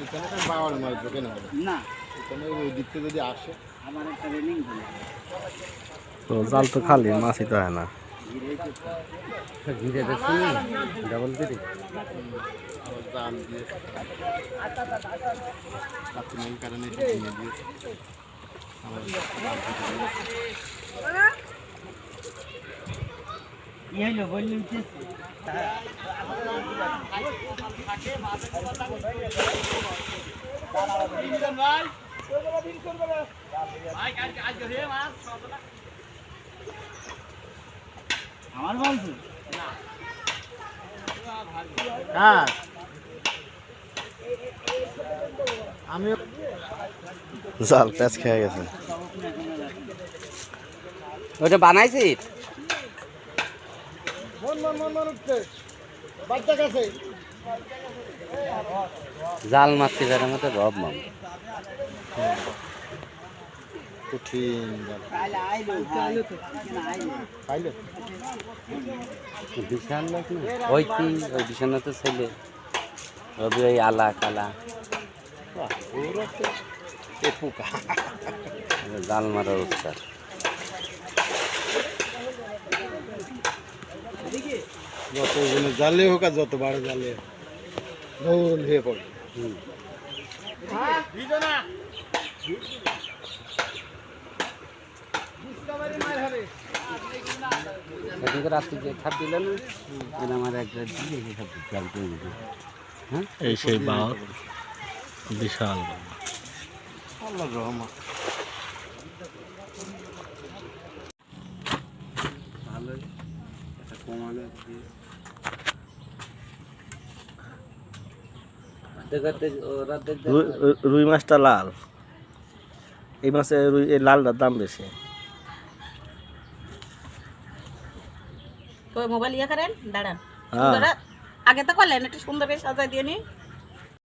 এখানে তো বাওয়ার মাছ ঢোকে না না এখানে ওই দিক থেকে যদি আসে আমার একটা রেলিং তো জাল তো খালি মাছই তো হয় না ঘিরে দেখছি ডাবল কেটে আবার জাল দিয়ে প্রাথমিক কারণে এসে ভেঙে দিয়েছে আবার জাল কেটে দিয়েছে। কি হইলো বললি আমার বলছো হ্যাঁ আমি জাল প্যাঁচ খেয়ে গেছে ওটা বানাইছি মন উঠছে বাচ্চা কাছে জাল মারতে যার মতো রব মাম কঠিন জাল পাইলে বিশাল লোক না ওই কি ওই বিছানাতে ছেলে রবি ওই আলা কালা ওরা তো এ পোকা জাল মারার উৎসাহ যত ওগুলো জালে হোক আর যত বাড়ে জালে দৌড় হয়ে পড়ে রাত্রি যে খাপ দিল না এটা আমার একটা দিয়ে সব জাল করে দিল হ্যাঁ এই সেই বাও বিশাল আল্লাহ রহমান ভালোই একটা কমানো রুই মাছটা লাল এই মাছে রুই এই লালটার দাম বেশি তো মোবাইল ইয়ে করেন দাঁড়ান হ্যাঁ আগে তো করলেন একটু সুন্দর করে সাজাই দিয়ে নি